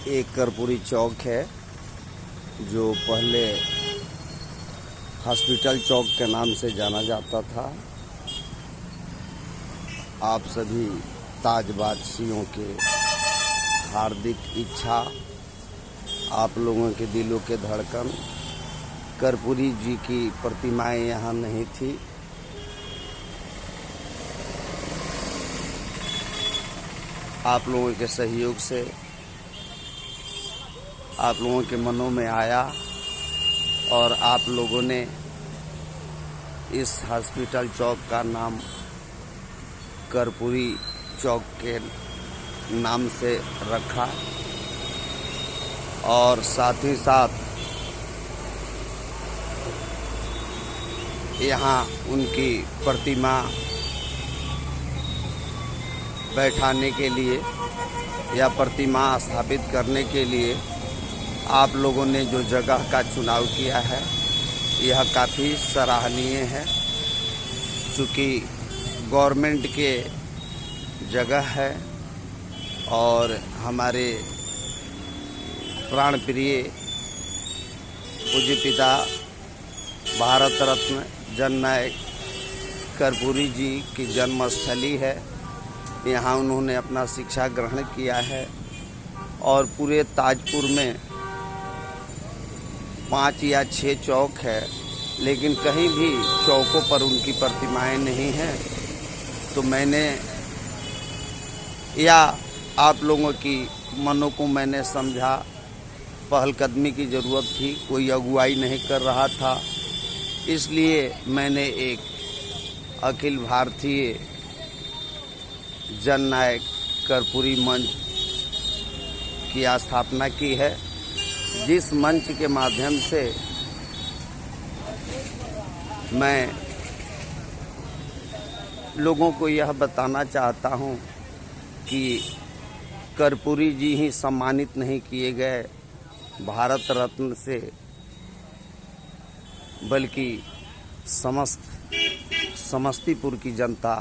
एक कर्पूरी चौक है जो पहले हॉस्पिटल चौक के नाम से जाना जाता था। आप सभी ताजवासियों के हार्दिक इच्छा, आप लोगों के दिलों के धड़कन, कर्पूरी जी की प्रतिमाएं यहाँ नहीं थी। आप लोगों के सहयोग से आप लोगों के मनों में आया और आप लोगों ने इस हॉस्पिटल चौक का नाम कर्पूरी चौक के नाम से रखा और साथ ही साथ यहाँ उनकी प्रतिमा बैठाने के लिए या प्रतिमा स्थापित करने के लिए आप लोगों ने जो जगह का चुनाव किया है यह काफ़ी सराहनीय है। चूँकि गवर्नमेंट के जगह है और हमारे प्राण प्रिय पूज्य पिता भारत रत्न जननायक कर्पूरी जी की जन्मस्थली है। यहाँ उन्होंने अपना शिक्षा ग्रहण किया है और पूरे ताजपुर में 5 या 6 चौक है, लेकिन कहीं भी चौकों पर उनकी प्रतिमाएं नहीं हैं। तो मैंने या आप लोगों की मनों को मैंने समझा, पहलकदमी की ज़रूरत थी, कोई अगुवाई नहीं कर रहा था, इसलिए मैंने एक अखिल भारतीय जननायक कर्पूरी मंच की स्थापना की है, जिस मंच के माध्यम से मैं लोगों को यह बताना चाहता हूं कि कर्पूरी जी ही सम्मानित नहीं किए गए भारत रत्न से, बल्कि समस्तीपुर की जनता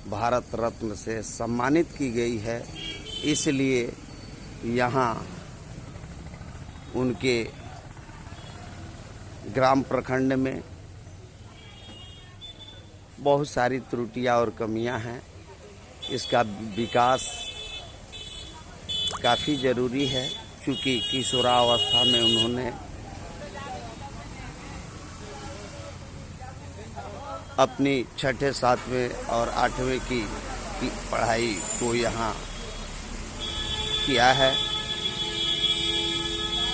भारत रत्न से सम्मानित की गई है। इसलिए यहाँ उनके ग्राम प्रखंड में बहुत सारी त्रुटियां और कमियां हैं। इसका विकास काफ़ी ज़रूरी है, क्योंकि किशोरावस्था में उन्होंने अपनी 6ठे 7वें और 8वें की पढ़ाई को यहाँ किया है।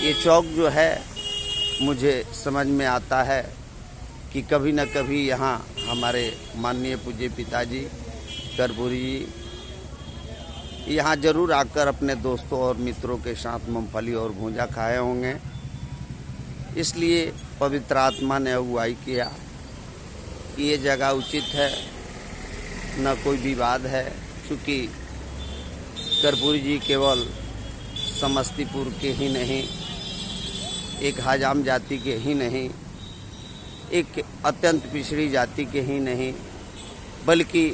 ये चौक जो है, मुझे समझ में आता है कि कभी न कभी यहाँ हमारे माननीय पूज्य पिताजी कर्पूरी जी यहाँ ज़रूर आकर अपने दोस्तों और मित्रों के साथ मूंगफली और भूंजा खाए होंगे। इसलिए पवित्र आत्मा ने अगुवाई किया कि ये जगह उचित है, न कोई विवाद है, क्योंकि कर्पूरी जी केवल समस्तीपुर के ही नहीं, एक हजाम जाति के ही नहीं, एक अत्यंत पिछड़ी जाति के ही नहीं, बल्कि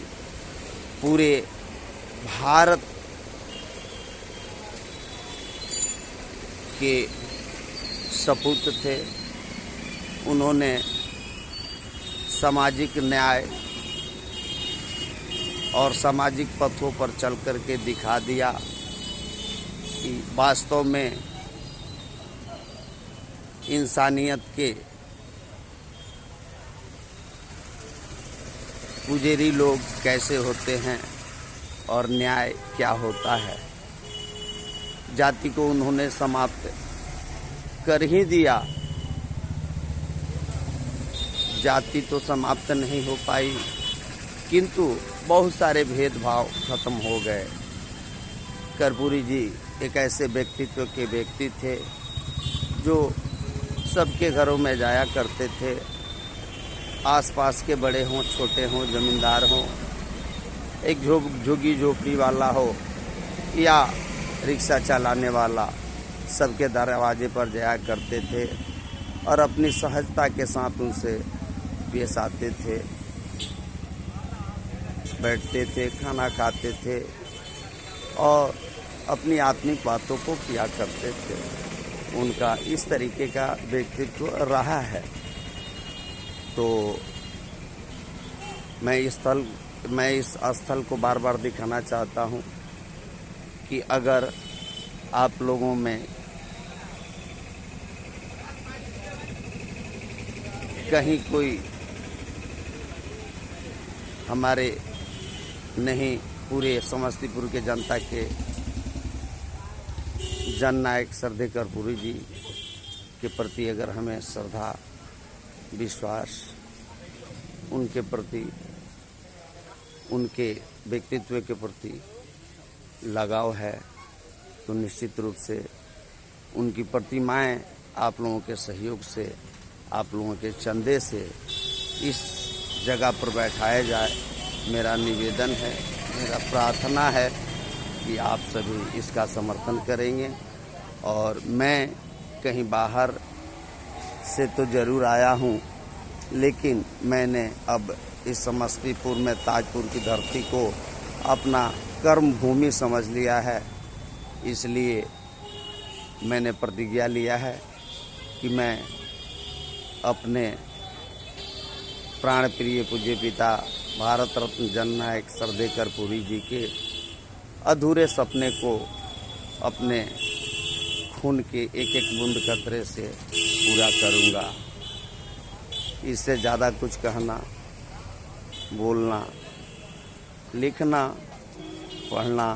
पूरे भारत के सपूत थे। उन्होंने सामाजिक न्याय और सामाजिक पथों पर चल कर के दिखा दिया कि वास्तव में इंसानियत के पुजारी लोग कैसे होते हैं और न्याय क्या होता है। जाति को उन्होंने समाप्त कर ही दिया, जाति तो समाप्त नहीं हो पाई, किंतु बहुत सारे भेदभाव खत्म हो गए। कर्पूरी जी एक ऐसे व्यक्तित्व के व्यक्ति थे जो सबके घरों में जाया करते थे। आसपास के बड़े हों, छोटे हों, जमींदार हों, एक झुग्गी झोपड़ी वाला हो या रिक्शा चलाने वाला, सबके दरवाजे पर जाया करते थे और अपनी सहजता के साथ उनसे पेश आते थे, बैठते थे, खाना खाते थे और अपनी आत्मिक बातों को किया करते थे। उनका इस तरीके का व्यक्तित्व रहा है। तो मैं इस स्थल को बार बार दिखाना चाहता हूँ कि अगर आप लोगों में कहीं कोई हमारे नहीं, पूरे समस्तीपुर के जनता के जननायक श्रद्धेय कर्पूरी जी के प्रति अगर हमें श्रद्धा, विश्वास, उनके प्रति, उनके व्यक्तित्व के प्रति लगाव है, तो निश्चित रूप से उनकी प्रतिमाएं आप लोगों के सहयोग से, आप लोगों के चंदे से इस जगह पर बैठाया जाए। मेरा निवेदन है, मेरा प्रार्थना है कि आप सभी इसका समर्थन करेंगे। और मैं कहीं बाहर से तो ज़रूर आया हूँ, लेकिन मैंने अब इस समस्तीपुर में ताजपुर की धरती को अपना कर्म भूमि समझ लिया है। इसलिए मैंने प्रतिज्ञा लिया है कि मैं अपने प्राण प्रिय पूज्य पिता भारत रत्न जननायक श्रद्धेय कर्पूरी जी के अधूरे सपने को अपने खून के एक एक बूंद कतरे से पूरा करूँगा। इससे ज़्यादा कुछ कहना, बोलना, लिखना, पढ़ना